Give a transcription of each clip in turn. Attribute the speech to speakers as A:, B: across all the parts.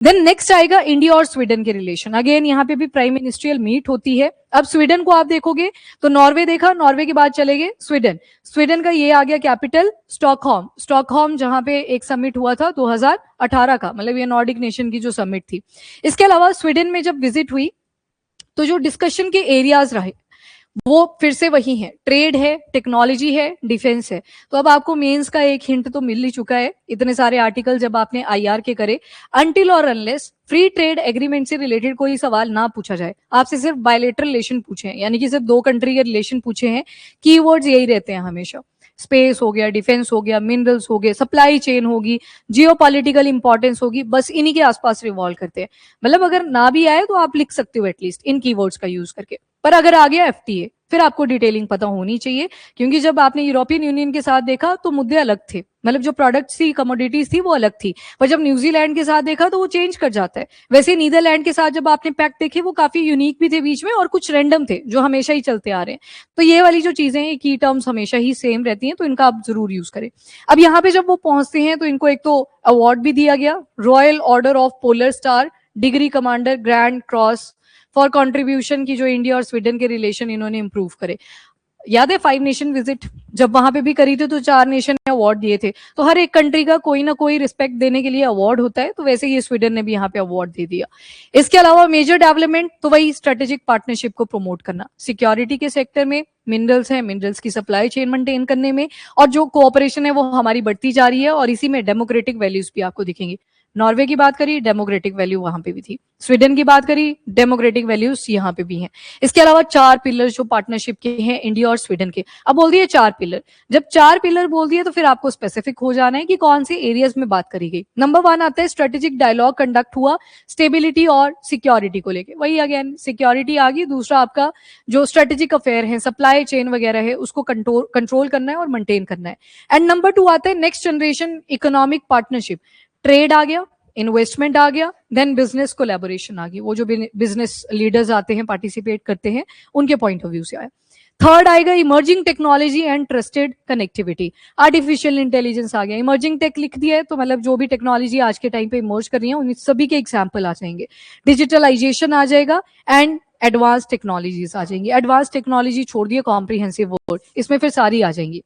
A: Then next आएगा India और Sweden के रिलेशन। अगेन यहाँ पे भी प्राइम मिनिस्ट्रियल मीट होती है। अब स्वीडन को आप देखोगे तो नॉर्वे देखा, नॉर्वे के बाद चले गए स्वीडन। स्वीडन का ये आ गया कैपिटल स्टॉकहोम। स्टॉकहोम जहां पे एक समिट हुआ था 2018 का, मतलब ये नॉर्डिक नेशन की जो समिट थी। इसके अलावा स्वीडन में जब विजिट हुई तो जो डिस्कशन के एरियाज रहे वो फिर से वही है, ट्रेड है, टेक्नोलॉजी है, डिफेंस है। तो अब आपको मेंस का एक हिंट तो मिल ही चुका है, इतने सारे आर्टिकल जब आपने आईआर के करे। अनटिल और अनलेस फ्री ट्रेड एग्रीमेंट से रिलेटेड कोई सवाल ना पूछा जाए, आपसे सिर्फ बायलेटरल रिलेशन पूछे हैं, यानी कि सिर्फ दो कंट्री के रिलेशन पूछे हैं, कीवर्ड्स यही रहते हैं हमेशा। स्पेस हो गया, डिफेंस हो गया, मिनरल्स हो गए, सप्लाई चेन होगी, जियोपॉलिटिकल इंपॉर्टेंस होगी, बस इन्हीं के आसपास रिवॉल्व करते हैं। मतलब अगर ना भी आए तो आप लिख सकते हो एटलीस्ट इन कीवर्ड्स का यूज करके। पर अगर आ गया एफटीए, फिर आपको डिटेलिंग पता होनी चाहिए, क्योंकि जब आपने यूरोपियन यूनियन के साथ देखा तो मुद्दे अलग थे, मतलब जो प्रोडक्ट्स थी, कमोडिटीज थी वो अलग थी। पर जब न्यूजीलैंड के साथ देखा तो वो चेंज कर जाता है। वैसे नीदरलैंड के साथ जब आपने पैक्ट देखे वो काफी यूनिक भी थे बीच में, और कुछ रैंडम थे जो हमेशा ही चलते आ रहे हैं। तो ये वाली जो चीजें हैं, की टर्म्स हमेशा ही सेम रहती हैं, तो इनका आप जरूर यूज करें। अब यहाँ पे जब वो पहुंचते हैं तो इनको एक तो अवार्ड भी दिया गया, royal order of polar star, degree commander, grand cross for contribution की जो इंडिया और स्वीडन के रिलेशन इन्होंने इंप्रूव करे। याद है 5 नेशन विजिट जब वहां पे भी करी थी तो 4 नेशन ने अवार्ड दिए थे। तो हर एक कंट्री का कोई ना कोई रिस्पेक्ट देने के लिए अवार्ड होता है, तो वैसे ये स्वीडन ने भी यहाँ पे अवार्ड दे दिया। इसके अलावा मेजर डेवलपमेंट तो वही स्ट्रेटेजिक पार्टनरशिप को प्रमोट करना, सिक्योरिटी के सेक्टर में, मिनरल्स है, मिनरल्स की सप्लाई चेन मेंटेन करने में, और जो कोऑपरेशन है वो हमारी बढ़ती जा रही है, और इसी में डेमोक्रेटिक वैल्यूज भी आपको दिखेंगी। नॉर्वे की बात करी, डेमोक्रेटिक वैल्यू वहां पे भी थी। स्वीडन की बात करी, डेमोक्रेटिक वैल्यूज यहाँ पे भी हैं। इसके अलावा 4 पिलर जो पार्टनरशिप के हैं इंडिया और स्वीडन के। अब बोल दिए 4 पिलर, जब 4 पिलर बोल दिए तो फिर आपको स्पेसिफिक हो जाना है कि कौन से एरियाज में बात करी गई। नंबर 1 आता है स्ट्रेटेजिक डायलॉग कंडक्ट हुआ स्टेबिलिटी और सिक्योरिटी को लेके। वही अगेन सिक्योरिटी आ गई, दूसरा आपका जो स्ट्रेटेजिक अफेयर है, सप्लाई चेन वगैरह है, उसको कंट्रोल करना है और मेंटेन करना है। एंड नंबर 2 आता है next generation economic partnership. Trade आ गया, इन्वेस्टमेंट आ गया, देन बिजनेस कोलैबोरेशन आ गई, वो जो बिजनेस लीडर्स आते हैं, पार्टिसिपेट करते हैं, उनके पॉइंट ऑफ व्यू से आया। थर्ड आएगा emerging technology and trusted connectivity. Artificial intelligence आ गया, इमर्जिंग टेक लिख दिया है तो मतलब जो भी टेक्नोलॉजी आज के टाइम पे इमर्ज कर रही है उन सभी के एग्जाम्पल आ जाएंगे। डिजिटलाइजेशन आ जाएगा एंड एडवांस टेक्नोलॉजीज आ जाएंगी। एडवांस टेक्नोलॉजी छोड़ दिए, कॉम्प्रिहेंसिव वर्ड, इसमें फिर सारी आ जाएंगी।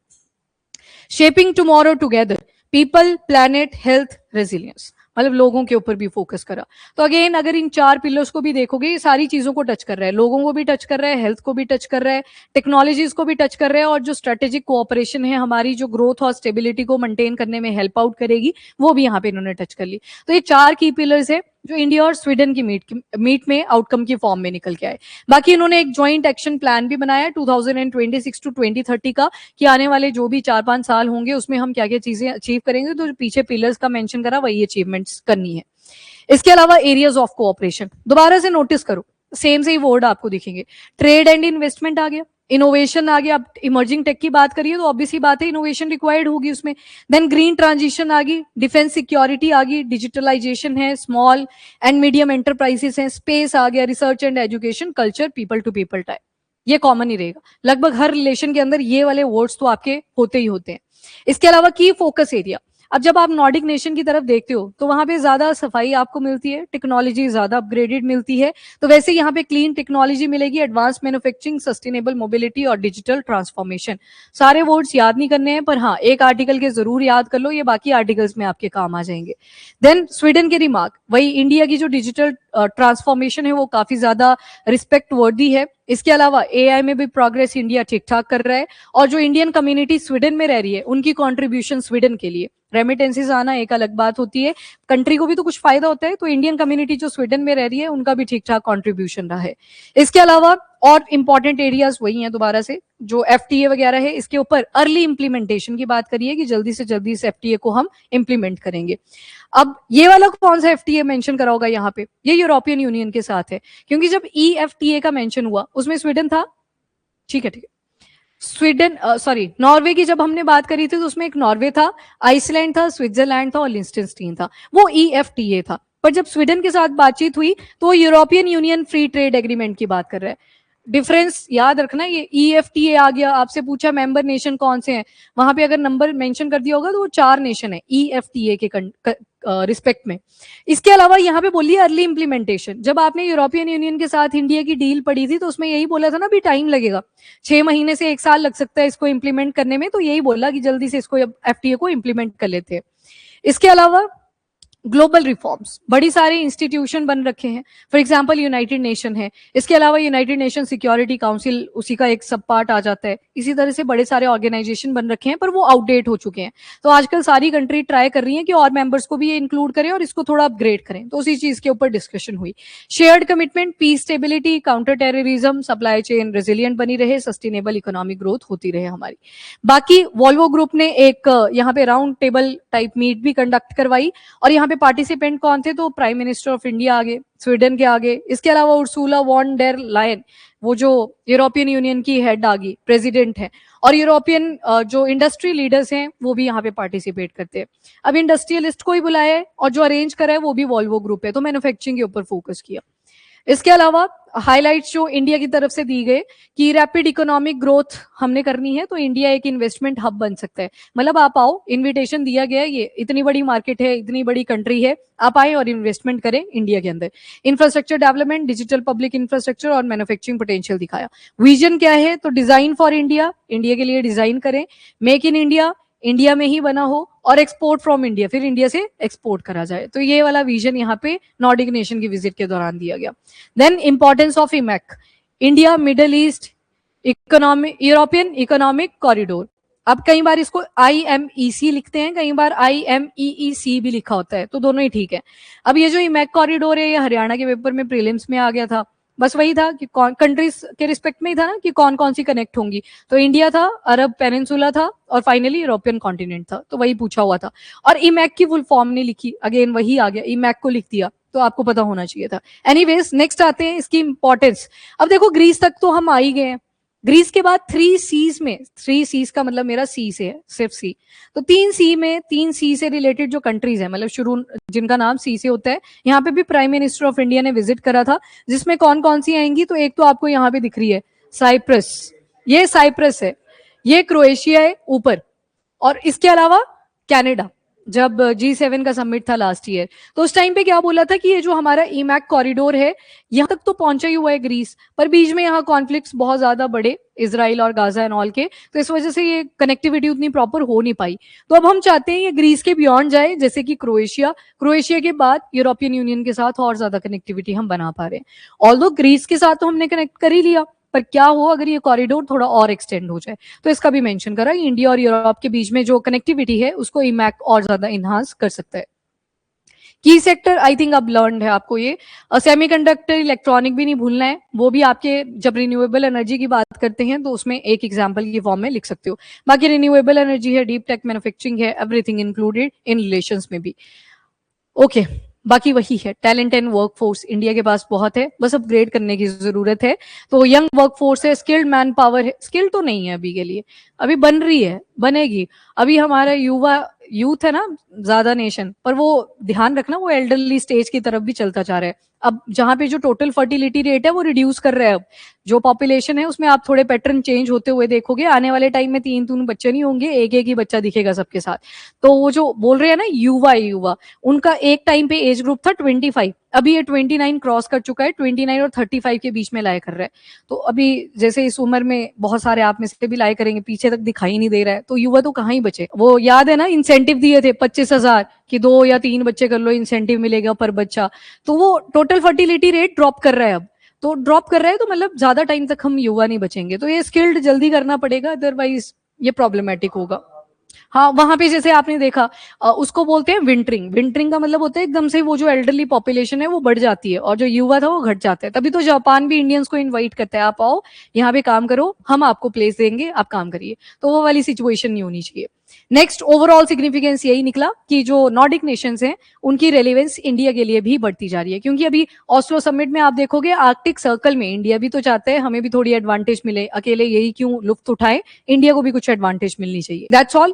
A: Shaping tomorrow together, people, planet, health, resilience, मतलब लोगों के ऊपर भी फोकस करा। तो अगेन अगर इन 4 पिलर्स को भी देखोगे, ये सारी चीजों को टच कर रहा है, लोगों को भी टच कर रहा है, हेल्थ को भी टच कर रहा है, टेक्नोलॉजीज को भी टच कर रहा है, और जो स्ट्रेटेजिक कोऑपरेशन है हमारी, जो ग्रोथ और स्टेबिलिटी को मेंटेन करने में हेल्प आउट करेगी, वो भी यहाँ पे इन्होंने टच कर ली। तो ये 4 की पिलर्स है जो इंडिया और स्वीडन की मीट में आउटकम की फॉर्म में निकल के आए। बाकी इन्होंने एक ज्वाइंट एक्शन प्लान भी बनाया 2026 टू 2030 का, कि आने वाले जो भी 4-5 साल होंगे उसमें हम क्या क्या चीजें अचीव करेंगे। तो जो पीछे पिलर्स का मेंशन करा वही अचीवमेंट्स करनी है। इसके अलावा एरियाज ऑफ कोऑपरेशन दोबारा से नोटिस करो, सेम से ही वर्ड आपको दिखेंगे। ट्रेड एंड इन्वेस्टमेंट आ गया, इनोवेशन आ गया। अब इमर्जिंग टेक की बात करिए तो ऑब्वियसली बात है इनोवेशन रिक्वायर्ड होगी उसमें। देन ग्रीन ट्रांजिशन आ गई, डिफेंस सिक्योरिटी आ गई, डिजिटलाइजेशन है, स्मॉल एंड मीडियम एंटरप्राइजेस हैं, स्पेस आ गया, research and education, culture, people to people type. ये कॉमन ही रहेगा, लगभग हर रिलेशन के अंदर ये वाले वर्ड्स तो आपके होते ही होते हैं। इसके अलावा की फोकस एरिया, अब जब आप नॉर्डिक नेशन की तरफ देखते हो तो वहां पे ज्यादा सफाई आपको मिलती है, टेक्नोलॉजी ज्यादा अपग्रेडेड मिलती है, तो वैसे यहाँ पे क्लीन टेक्नोलॉजी मिलेगी, एडवांस मैन्युफैक्चरिंग, सस्टेनेबल मोबिलिटी और डिजिटल ट्रांसफॉर्मेशन। सारे वर्ड्स याद नहीं करने हैं, पर हाँ एक आर्टिकल के जरूर याद कर लो, ये बाकी आर्टिकल्स में आपके काम आ जाएंगे। देन स्वीडन के रिमार्क, वही इंडिया की जो डिजिटल ट्रांसफॉर्मेशन है वो काफी ज्यादा रिस्पेक्ट वर्दी है। इसके अलावा एआई में भी प्रोग्रेस इंडिया ठीक ठाक कर रहा है, और जो इंडियन कम्युनिटी स्वीडन में रह रही है उनकी कंट्रीब्यूशन स्वीडन के लिए, रेमिटेंसेस आना एक अलग बात होती है, कंट्री को भी तो कुछ फायदा होता है, तो इंडियन कम्युनिटी जो स्वीडन में रह रही है उनका भी ठीक ठाक कंट्रीब्यूशन रहा है। इसके अलावा और इंपॉर्टेंट एरियाज वही हैं, दोबारा से जो एफटीए वगैरह है इसके ऊपर अर्ली इंप्लीमेंटेशन की बात करिए कि जल्दी से जल्दी इस एफटीए को हम इंप्लीमेंट करेंगे। अब ये वाला कौन सा एफटीए मेंशन करा होगा यहाँ पे, ये यूरोपियन यूनियन के साथ है, क्योंकि जब ईएफटीए का मेंशन हुआ उसमें स्वीडन था, ठीक है, स्वीडन सॉरी नॉर्वे की जब हमने बात करी थी तो उसमें एक नॉर्वे था, आइसलैंड था, स्विट्जरलैंड था और लिंस्टेनस्टीन था, वो ईएफटीए था। पर जब स्वीडन के साथ बातचीत हुई तो European union free trade agreement की बात कर रहा है। डिफरेंस याद रखना, ये ईएफटीए आ गया, आपसे पूछा मेंबर नेशन कौन से हैं, वहां पे अगर नंबर मेंशन कर दिया होगा तो वो 4 नेशन है ईएफटीए के रिस्पेक्ट में। इसके अलावा यहाँ पे बोलिए अर्ली इंप्लीमेंटेशन। जब आपने यूरोपियन यूनियन के साथ इंडिया की डील पड़ी थी तो उसमें यही बोला था ना, भी टाइम लगेगा, 6 महीने से 1 साल लग सकता है इसको इंप्लीमेंट करने में, तो यही बोला कि जल्दी से इसको एफटीए को इंप्लीमेंट कर लेते हैं। इसके अलावा ग्लोबल रिफॉर्म्स, बड़ी सारे इंस्टीट्यूशन बन रखे हैं, फॉर एग्जांपल यूनाइटेड नेशन है, इसके अलावा यूनाइटेड नेशन सिक्योरिटी काउंसिल उसी का एक सब पार्ट आ जाता है। इसी तरह से बड़े सारे ऑर्गेनाइजेशन बन रखे हैं, पर वो आउटडेट हो चुके हैं। तो आजकल सारी कंट्री ट्राई कर रही हैं कि और मेंबर्स को भी ये इंक्लूड करें और इसको थोड़ा अपग्रेड करें, तो उसी चीज के ऊपर डिस्कशन हुई। Shared commitment, peace, stability, counter terrorism, supply chain resilient बनी रहे, सस्टेनेबल इकोनॉमिक ग्रोथ होती रहे हमारी। बाकी वॉल्वो ग्रुप ने एक यहाँ पे राउंड टेबल टाइप मीट भी कंडक्ट करवाई, और यहाँ पे पार्टिसिपेंट कौन थे, तो प्राइम मिनिस्टर ऑफ इंडिया आगे, स्वीडन के आगे, इसके अलावा उर्सुला वॉन डेर लायन, वो जो यूरोपियन यूनियन की हेड आगे प्रेसिडेंट है, और यूरोपियन जो इंडस्ट्री लीडर्स हैं वो भी यहाँ पे पार्टिसिपेट करते हैं। अब इंडस्ट्रियलिस्ट को ही बुलाया है, और जो अरेंज करा है वो भी वॉल्वो ग्रुप है, तो मैन्युफैक्चरिंग के ऊपर फोकस किया। इसके अलावा हाइलाइट्स जो इंडिया की तरफ से दी गए कि रैपिड इकोनॉमिक ग्रोथ हमने करनी है, तो इंडिया एक इन्वेस्टमेंट हब बन सकता है। मतलब आप आओ, इनविटेशन दिया गया है, ये इतनी बड़ी मार्केट है, इतनी बड़ी कंट्री है, आप आए और इन्वेस्टमेंट करें इंडिया के अंदर। Infrastructure development, digital public infrastructure और मैन्युफैक्चरिंग पोटेंशियल दिखाया। विजन क्या है, तो डिजाइन फॉर इंडिया, इंडिया के लिए डिजाइन करें, मेक इन इंडिया, इंडिया में ही बना हो, और एक्सपोर्ट फ्रॉम इंडिया, फिर इंडिया से एक्सपोर्ट करा जाए। तो ये वाला विजन यहाँ पे नॉर्डिक नेशन की विजिट के दौरान दिया गया। Then importance of IMEC, India Middle East economic European economic corridor. अब कई बार इसको IMEC लिखते हैं, कई बार IMEEC भी लिखा होता है, तो दोनों ही ठीक है। अब ये जो इमैक कॉरिडोर है, ये हरियाणा के पेपर में प्रीलिम्स में आ गया था। बस वही था कि कौन कंट्रीज के रिस्पेक्ट में ही था ना, कि कौन कौन सी कनेक्ट होंगी, तो इंडिया था, अरब पेनिनसुला था, और फाइनली यूरोपियन कॉन्टिनेंट था, तो वही पूछा हुआ था। और इमैक की फुल फॉर्म नहीं लिखी, अगेन वही आ गया, इमैक को लिख दिया, तो आपको पता होना चाहिए था। एनीवेज नेक्स्ट आते हैं इसकी इंपॉर्टेंस। अब देखो ग्रीस तक तो हम आ ही गए हैं, ग्रीस के बाद 3 सीज में, 3 सीज का मतलब मेरा सी से है, सिर्फ सी, तो 3 सी में 3 सी से रिलेटेड जो कंट्रीज है, मतलब शुरू जिनका नाम सी से होता है, यहाँ पे भी प्राइम मिनिस्टर ऑफ इंडिया ने विजिट करा था, जिसमें कौन कौन सी आएंगी, तो एक तो आपको यहाँ पे दिख रही है साइप्रस, ये साइप्रस है, ये क्रोएशिया है ऊपर, और इसके अलावा कनाडा। जब G7 का समिट था लास्ट ईयर, तो उस टाइम पे क्या बोला था कि ये जो हमारा इमैक कॉरिडोर है, यहाँ तक तो पहुंचा ही हुआ है ग्रीस, पर बीच में यहाँ कॉन्फ्लिक्ट्स बहुत ज्यादा बढ़े, इजराइल और गाजा एंड ऑल के, तो इस वजह से ये कनेक्टिविटी उतनी प्रॉपर हो नहीं पाई। तो अब हम चाहते हैं ये ग्रीस के बियॉन्ड जाए, जैसे कि क्रोएशिया के बाद यूरोपियन यूनियन के साथ और ज्यादा कनेक्टिविटी हम बना पा रहे हैं। ऑल्दो ग्रीस के साथ तो हमने कनेक्ट कर ही लिया, पर क्या हो अगर ये कॉरिडोर थोड़ा और एक्सटेंड हो जाए, तो इसका भी मेंशन करा, इंडिया और यूरोप के बीच में जो कनेक्टिविटी है उसको इमैक और ज्यादा इनहांस कर सकता है। की सेक्टर आई थिंक अब लर्न है आपको, ये सेमीकंडक्टर इलेक्ट्रॉनिक भी नहीं भूलना है, वो भी आपके जब रिन्यूएबल एनर्जी की बात करते हैं तो उसमें एक एग्जांपल की फॉर्म में लिख सकते हो। बाकी रिन्यूएबल एनर्जी है, डीप टेक मैन्युफैक्चरिंग है, एवरीथिंग इंक्लूडेड इन रिलेशंस में भी। ओके बाकी वही है, टैलेंट एंड वर्कफोर्स इंडिया के पास बहुत है, बस अपग्रेड करने की जरूरत है। तो यंग वर्कफोर्स है, स्किल्ड मैन पावर है, स्किल तो नहीं है अभी के लिए, अभी बन रही है, बनेगी। अभी हमारा यूथ है ना ज्यादा नेशन, पर वो ध्यान रखना वो एल्डरली स्टेज की तरफ भी चलता जा रहा है। अब जहां पे जो टोटल फर्टिलिटी रेट है वो रिड्यूस कर रहा है, अब जो पॉपुलेशन है उसमें आप थोड़े पैटर्न चेंज होते हुए देखोगे, आने वाले टाइम में 3 बच्चे नहीं होंगे, एक एक ही बच्चा दिखेगा सबके साथ। तो वो जो बोल रहे हैं ना युवा, उनका एक टाइम पे एज ग्रुप था 25, अभी ये 29 क्रॉस कर चुका है, 29 और 35 के बीच में लाए कर रहा है। तो अभी जैसे इस उम्र में बहुत सारे आप में से भी लाए करेंगे, पीछे तक दिखाई नहीं दे रहा है, तो युवा तो कहाँ ही बचे। वो याद है ना इंसेंटिव दिए थे 25,000 कि 2 या 3 बच्चे कर लो, इंसेंटिव मिलेगा पर बच्चा, तो वो टोटल फर्टिलिटी रेट ड्रॉप कर रहा है अब, तो ड्रॉप कर रहा है, तो मतलब ज्यादा टाइम तक हम युवा नहीं बचेंगे, तो ये स्किल्ड जल्दी करना पड़ेगा, अदरवाइज ये प्रॉब्लमेटिक होगा। हाँ वहां पे जैसे आपने देखा उसको बोलते हैं विंटरिंग का मतलब होता है एकदम से वो जो एल्डरली पॉपुलेशन है वो बढ़ जाती है और जो युवा था वो घट जाता है। तभी तो जापान भी इंडियंस को इनवाइट करता है, आप आओ यहाँ पे काम करो, हम आपको प्लेस देंगे, आप काम करिए, तो वो वाली सिचुएशन नहीं होनी चाहिए। नेक्स्ट ओवरऑल सिग्निफिकेंस यही निकला कि जो नॉर्डिक नेशंस हैं उनकी रेलेवेंस इंडिया के लिए भी बढ़ती जा रही है, क्योंकि अभी ऑस्लो समिट में आप देखोगे आर्कटिक सर्कल में इंडिया भी तो चाहता है हमें भी थोड़ी एडवांटेज मिले, अकेले यही क्यों लुफ्त उठाए, इंडिया को भी कुछ एडवांटेज मिलनी चाहिए। That's all.